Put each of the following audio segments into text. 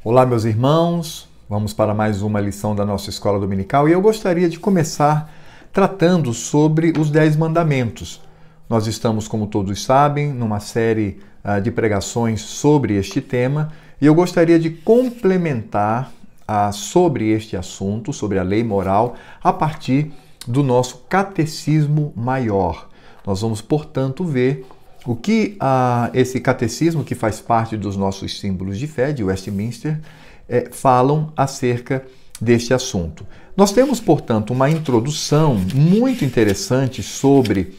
Olá, meus irmãos, vamos para mais uma lição da nossa escola dominical e eu gostaria de começar tratando sobre os 10 mandamentos. Nós estamos, como todos sabem, numa série de pregações sobre este tema e eu gostaria de complementar sobre este assunto, sobre a lei moral, a partir do nosso catecismo maior. Nós vamos, portanto, ver o que esse catecismo, que faz parte dos nossos símbolos de fé, de Westminster, falam acerca deste assunto. Nós temos, portanto, uma introdução muito interessante sobre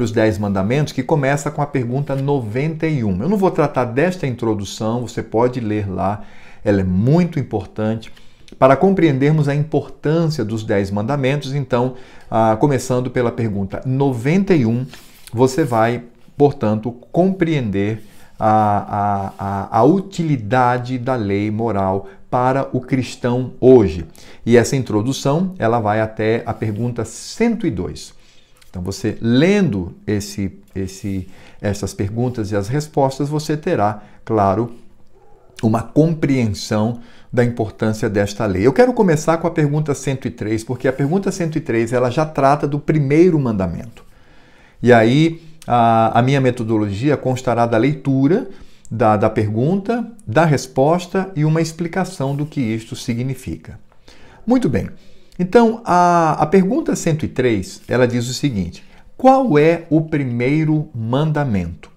os 10 mandamentos, que começa com a pergunta 91. Eu não vou tratar desta introdução, você pode ler lá, ela é muito importante para compreendermos a importância dos 10 mandamentos. Então, começando pela pergunta 91, você vai, portanto, compreender a utilidade da lei moral para o cristão hoje. E essa introdução, ela vai até a pergunta 102. Então, você lendo essas perguntas e as respostas, você terá, claro, uma compreensão da importância desta lei. Eu quero começar com a pergunta 103, porque a pergunta 103 ela já trata do primeiro mandamento. E aí, a minha metodologia constará da leitura, da pergunta, da resposta e uma explicação do que isto significa. Muito bem. Então, a pergunta 103, ela diz o seguinte: qual é o primeiro mandamento?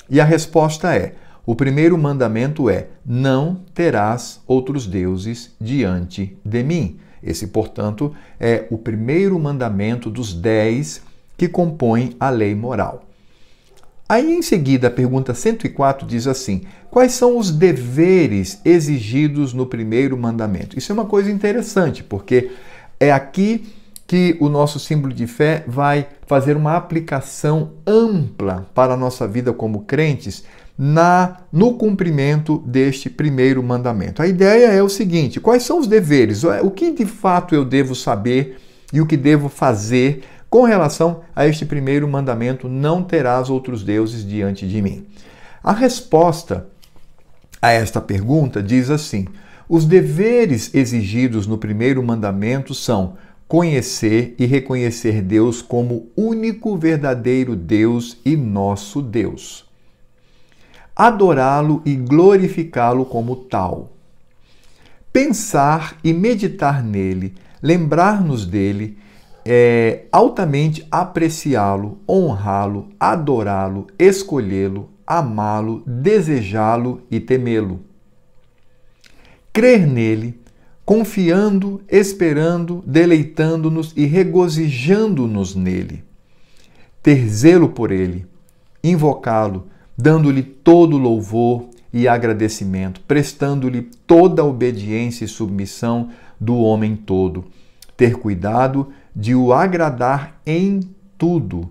E a resposta é: o primeiro mandamento é: não terás outros deuses diante de mim. Esse, portanto, é o primeiro mandamento dos 10 que compõem a lei moral. Aí, em seguida, a pergunta 104 diz assim: quais são os deveres exigidos no primeiro mandamento? Isso é uma coisa interessante, porque é aqui que o nosso símbolo de fé vai fazer uma aplicação ampla para a nossa vida como crentes no cumprimento deste primeiro mandamento. A ideia é o seguinte: quais são os deveres? O que de fato eu devo saber e o que devo fazer com relação a este primeiro mandamento: não terás outros deuses diante de mim? A resposta a esta pergunta diz assim: os deveres exigidos no primeiro mandamento são conhecer e reconhecer Deus como único verdadeiro Deus e nosso Deus, adorá-lo e glorificá-lo como tal, pensar e meditar nele, lembrar-nos dele, altamente apreciá-lo, honrá-lo, adorá-lo, escolhê-lo, amá-lo, desejá-lo e temê-lo. Crer nele, confiando, esperando, deleitando-nos e regozijando-nos nele. Ter zelo por ele, invocá-lo, dando-lhe todo louvor e agradecimento, prestando-lhe toda a obediência e submissão do homem todo. Ter cuidado de o agradar em tudo,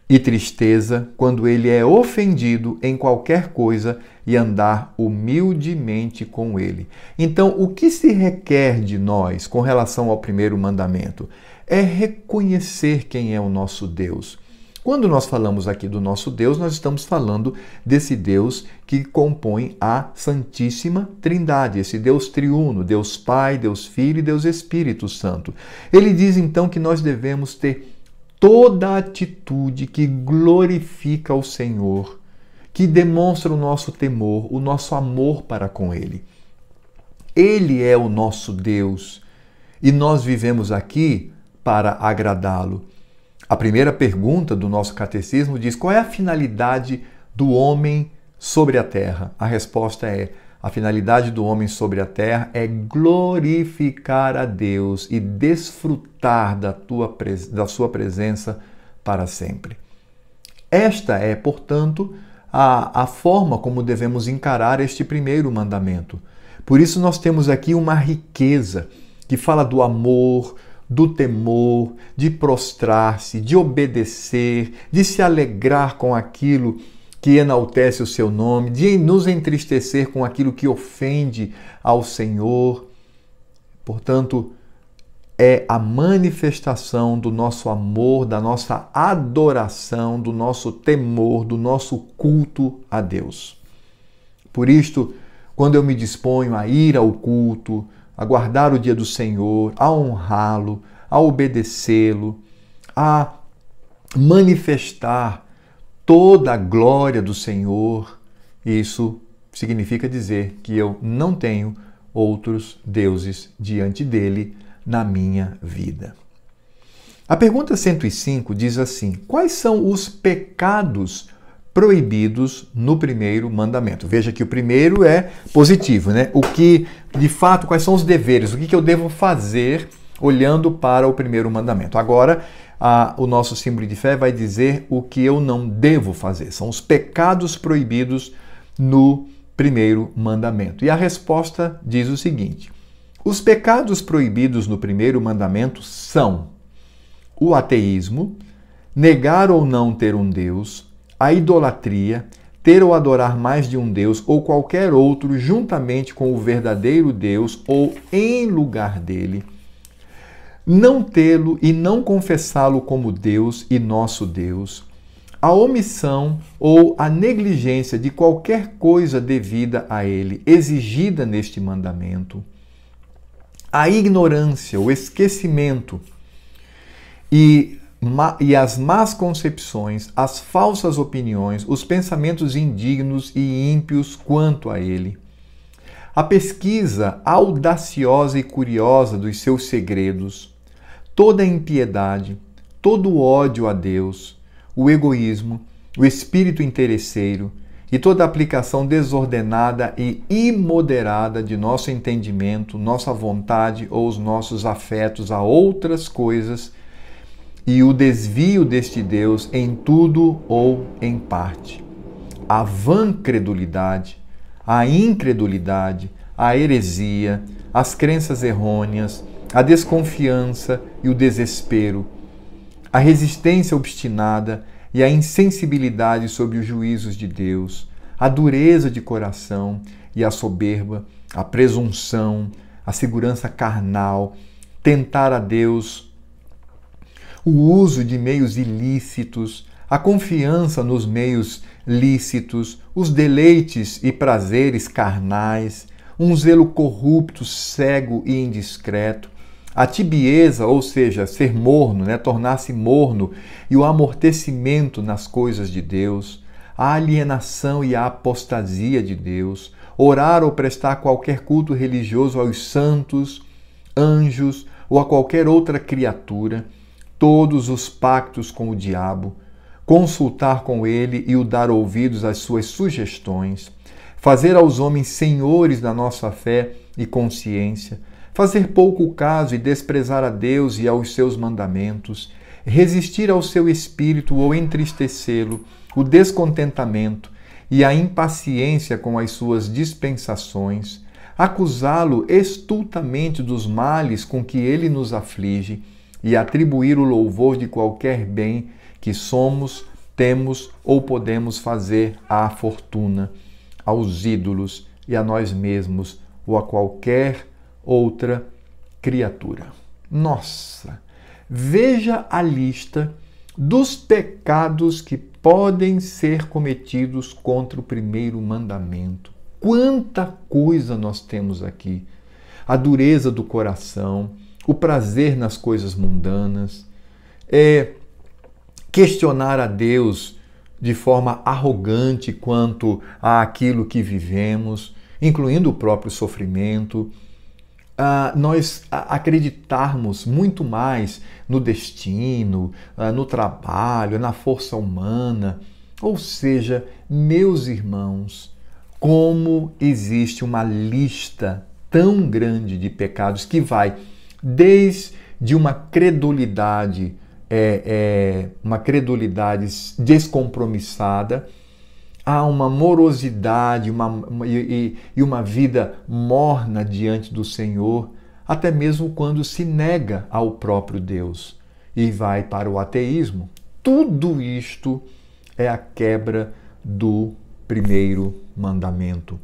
e tristeza quando ele é ofendido em qualquer coisa, e andar humildemente com ele. Então, o que se requer de nós com relação ao primeiro mandamento é reconhecer quem é o nosso Deus. Quando nós falamos aqui do nosso Deus, nós estamos falando desse Deus que compõe a Santíssima Trindade, esse Deus triuno, Deus Pai, Deus Filho e Deus Espírito Santo. Ele diz então que nós devemos ter toda atitude que glorifica o Senhor, que demonstra o nosso temor, o nosso amor para com Ele. Ele é o nosso Deus e nós vivemos aqui para agradá-lo. A primeira pergunta do nosso catecismo diz: qual é a finalidade do homem sobre a terra? A resposta é: a finalidade do homem sobre a terra é glorificar a Deus e desfrutar da sua presença para sempre. Esta é, portanto, a forma como devemos encarar este primeiro mandamento. Por isso nós temos aqui uma riqueza que fala do amor, do temor, de prostrar-se, de obedecer, de se alegrar com aquilo que enaltece o seu nome, de nos entristecer com aquilo que ofende ao Senhor. Portanto, é a manifestação do nosso amor, da nossa adoração, do nosso temor, do nosso culto a Deus. Por isto, quando eu me disponho a ir ao culto, a guardar o dia do Senhor, a honrá-lo, a obedecê-lo, a manifestar toda a glória do Senhor, isso significa dizer que eu não tenho outros deuses diante dele na minha vida. A pergunta 105 diz assim: quais são os pecados proibidos no primeiro mandamento? Veja que o primeiro é positivo, né? O que, de fato, quais são os deveres? O que eu devo fazer olhando para o primeiro mandamento? Agora, o nosso símbolo de fé vai dizer o que eu não devo fazer. São os pecados proibidos no primeiro mandamento. E a resposta diz o seguinte: os pecados proibidos no primeiro mandamento são o ateísmo, negar ou não ter um Deus, a idolatria, ter ou adorar mais de um Deus ou qualquer outro juntamente com o verdadeiro Deus ou em lugar dele, não tê-lo e não confessá-lo como Deus e nosso Deus, a omissão ou a negligência de qualquer coisa devida a ele, exigida neste mandamento, a ignorância, o esquecimento e as más concepções, as falsas opiniões, os pensamentos indignos e ímpios quanto a ele, a pesquisa audaciosa e curiosa dos seus segredos, toda a impiedade, todo o ódio a Deus, o egoísmo, o espírito interesseiro e toda a aplicação desordenada e imoderada de nosso entendimento, nossa vontade ou os nossos afetos a outras coisas e o desvio deste Deus em tudo ou em parte. A vã credulidade, a incredulidade, a heresia, as crenças errôneas, a desconfiança e o desespero, a resistência obstinada e a insensibilidade sobre os juízos de Deus, a dureza de coração e a soberba, a presunção, a segurança carnal, tentar a Deus, o uso de meios ilícitos, a confiança nos meios lícitos, os deleites e prazeres carnais, um zelo corrupto, cego e indiscreto, a tibieza, ou seja, ser morno, tornar-se morno, e o amortecimento nas coisas de Deus, a alienação e a apostasia de Deus, orar ou prestar qualquer culto religioso aos santos, anjos ou a qualquer outra criatura, todos os pactos com o diabo, consultar com ele e o dar ouvidos às suas sugestões, fazer aos homens senhores da nossa fé e consciência, fazer pouco caso e desprezar a Deus e aos seus mandamentos, resistir ao seu espírito ou entristecê-lo, o descontentamento e a impaciência com as suas dispensações, acusá-lo estultamente dos males com que ele nos aflige e atribuir o louvor de qualquer bem que somos, temos ou podemos fazer à fortuna, aos ídolos e a nós mesmos ou a qualquer outra criatura. Nossa! Veja a lista dos pecados que podem ser cometidos contra o primeiro mandamento. Quanta coisa nós temos aqui! A dureza do coração, o prazer nas coisas mundanas, questionar a Deus de forma arrogante quanto àquilo que vivemos, incluindo o próprio sofrimento, nós acreditarmos muito mais no destino, no trabalho, na força humana. Ou seja, meus irmãos, como existe uma lista tão grande de pecados que vai desde uma credulidade descompromissada, há uma morosidade e uma vida morna diante do Senhor, até mesmo quando se nega ao próprio Deus e vai para o ateísmo. Tudo isto é a quebra do primeiro mandamento.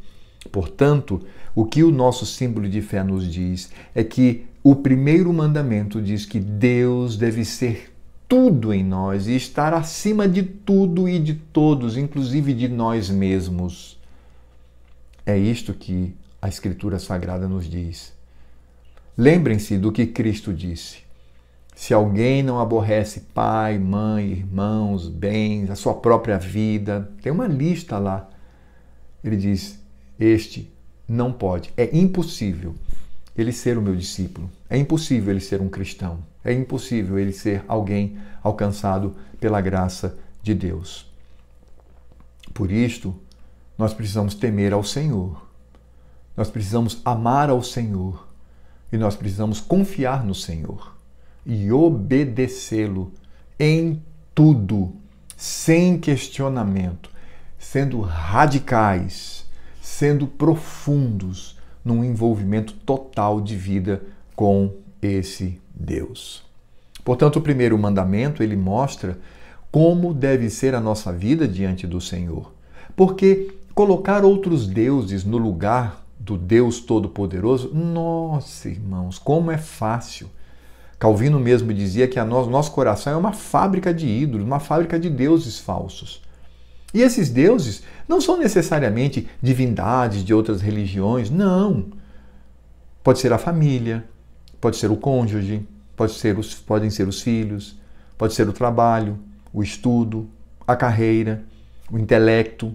Portanto, o que o nosso símbolo de fé nos diz é que o primeiro mandamento diz que Deus deve ser tudo em nós e estar acima de tudo e de todos, inclusive de nós mesmos. É isto que a Escritura Sagrada nos diz. Lembrem-se do que Cristo disse. Se alguém não aborrece pai, mãe, irmãos, bens, a sua própria vida, tem uma lista lá. Ele diz, este não pode, é impossível ele ser o meu discípulo. É impossível ele ser um cristão. É impossível ele ser alguém alcançado pela graça de Deus. Por isto, nós precisamos temer ao Senhor. Nós precisamos amar ao Senhor. E nós precisamos confiar no Senhor. E obedecê-lo em tudo, sem questionamento, sendo radicais, sendo profundos num envolvimento total de vida com esse Deus. Portanto, o primeiro mandamento, ele mostra como deve ser a nossa vida diante do Senhor. Porque colocar outros deuses no lugar do Deus Todo-Poderoso, nossa, irmãos, como é fácil. Calvino mesmo dizia que nosso coração é uma fábrica de ídolos, uma fábrica de deuses falsos. E esses deuses não são necessariamente divindades de outras religiões, não. Pode ser a família, pode ser o cônjuge, podem ser os filhos, pode ser o trabalho, o estudo, a carreira, o intelecto,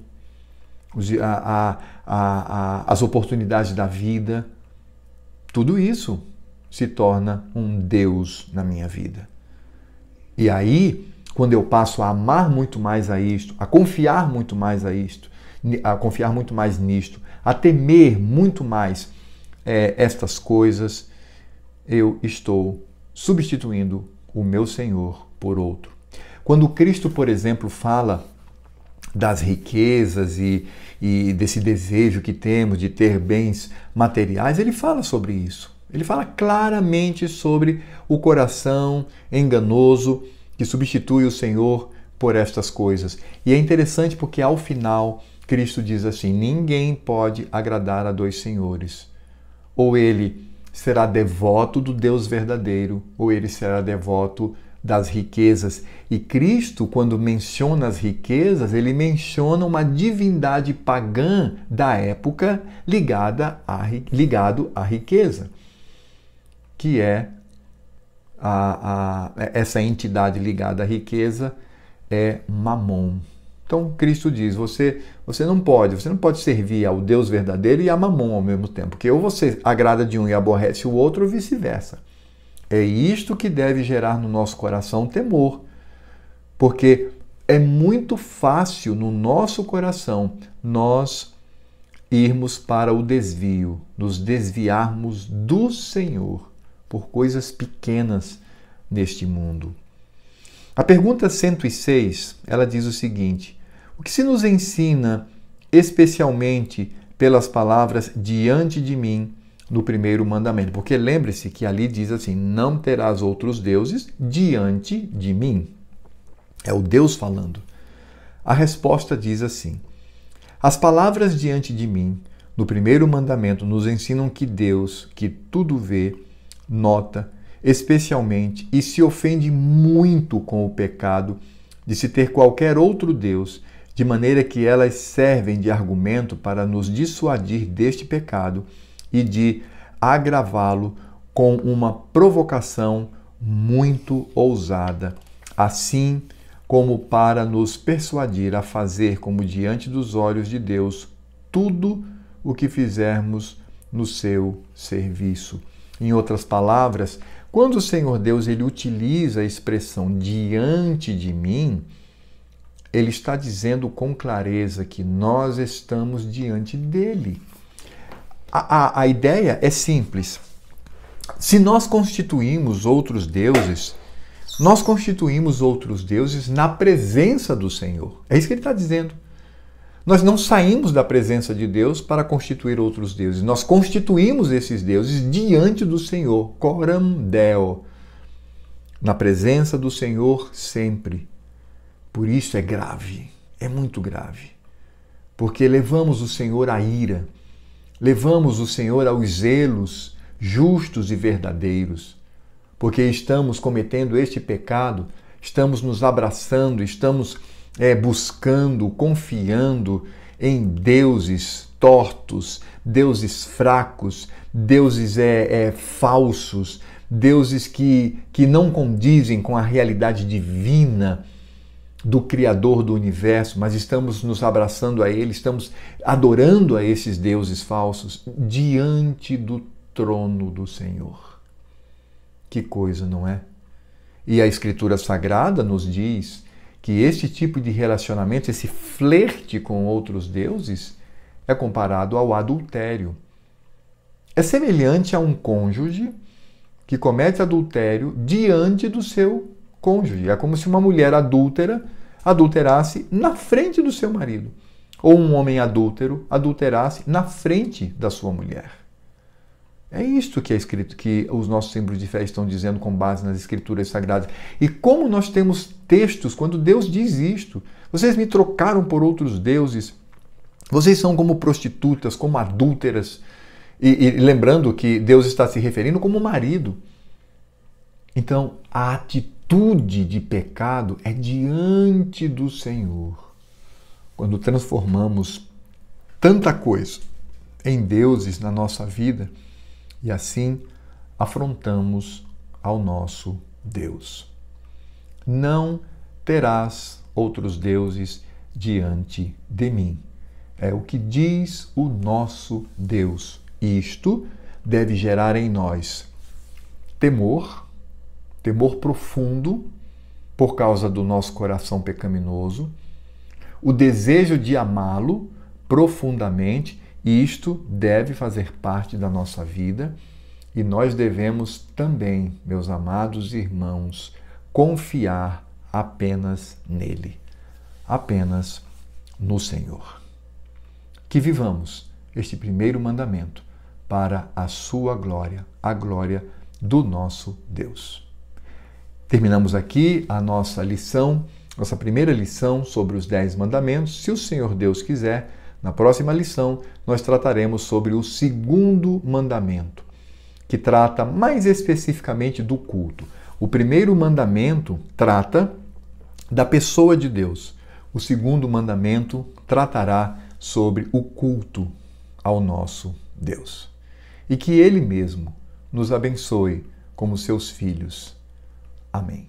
as oportunidades da vida. Tudo isso se torna um Deus na minha vida. E aí, quando eu passo a amar muito mais a isto, a confiar muito mais nisto, a temer muito mais estas coisas, eu estou substituindo o meu Senhor por outro. Quando Cristo, por exemplo, fala das riquezas e desse desejo que temos de ter bens materiais, ele fala sobre isso. Ele fala claramente sobre o coração enganoso que substitui o Senhor por estas coisas. E é interessante porque ao final Cristo diz assim, ninguém pode agradar a dois senhores. Ou ele será devoto do Deus verdadeiro, ou ele será devoto das riquezas. E Cristo, quando menciona as riquezas, ele menciona uma divindade pagã da época ligado à riqueza, que é essa entidade ligada à riqueza é Mamon. Então Cristo diz, você não pode servir ao Deus verdadeiro e a Mamon ao mesmo tempo, porque ou você agrada de um e aborrece o outro, ou vice-versa. É isto que deve gerar no nosso coração temor, porque é muito fácil no nosso coração nós irmos para o desvio, nos desviarmos do Senhor por coisas pequenas neste mundo. A pergunta 106, ela diz o seguinte, o que se nos ensina especialmente pelas palavras diante de mim no primeiro mandamento? Porque lembre-se que ali diz assim, não terás outros deuses diante de mim. É o Deus falando. A resposta diz assim, as palavras diante de mim no primeiro mandamento nos ensinam que Deus, que tudo vê, nota, especialmente, e se ofende muito com o pecado de se ter qualquer outro Deus, de maneira que elas servem de argumento para nos dissuadir deste pecado e de agravá-lo com uma provocação muito ousada, assim como para nos persuadir a fazer como diante dos olhos de Deus tudo o que fizermos no seu serviço. Em outras palavras, quando o Senhor Deus ele utiliza a expressão diante de mim, ele está dizendo com clareza que nós estamos diante dele. A ideia é simples. Se nós constituímos outros deuses, nós constituímos outros deuses na presença do Senhor. É isso que ele está dizendo. Nós não saímos da presença de Deus para constituir outros deuses. Nós constituímos esses deuses diante do Senhor, coram Deo, na presença do Senhor sempre. Por isso é grave, é muito grave. Porque levamos o Senhor à ira, levamos o Senhor aos zelos justos e verdadeiros. Porque estamos cometendo este pecado, estamos nos abraçando, estamos buscando, confiando em deuses tortos, deuses fracos, deuses falsos, deuses que não condizem com a realidade divina do Criador do universo, mas estamos nos abraçando a Ele, estamos adorando a esses deuses falsos diante do trono do Senhor. Que coisa, não é? E a Escritura Sagrada nos diz que esse tipo de relacionamento, esse flerte com outros deuses, é comparado ao adultério. É semelhante a um cônjuge que comete adultério diante do seu cônjuge. É como se uma mulher adúltera adulterasse na frente do seu marido. Ou um homem adúltero adulterasse na frente da sua mulher. É isto que é escrito, que os nossos símbolos de fé estão dizendo com base nas Escrituras Sagradas. E como nós temos textos quando Deus diz isto. Vocês me trocaram por outros deuses. Vocês são como prostitutas, como adúlteras. E lembrando que Deus está se referindo como marido. Então, a atitude de pecado é diante do Senhor. Quando transformamos tanta coisa em deuses na nossa vida, e assim afrontamos ao nosso Deus. Não terás outros deuses diante de mim. É o que diz o nosso Deus. Isto deve gerar em nós temor profundo por causa do nosso coração pecaminoso, o desejo de amá-lo profundamente, e isto deve fazer parte da nossa vida, e nós devemos também, meus amados irmãos, confiar apenas nele, apenas no Senhor. Que vivamos este primeiro mandamento para a sua glória, a glória do nosso Deus. Terminamos aqui a nossa lição, nossa primeira lição sobre os 10 mandamentos. Se o Senhor Deus quiser, na próxima lição nós trataremos sobre o segundo mandamento, que trata mais especificamente do culto. O primeiro mandamento trata da pessoa de Deus. O segundo mandamento tratará sobre o culto ao nosso Deus. E que Ele mesmo nos abençoe como seus filhos. Amém.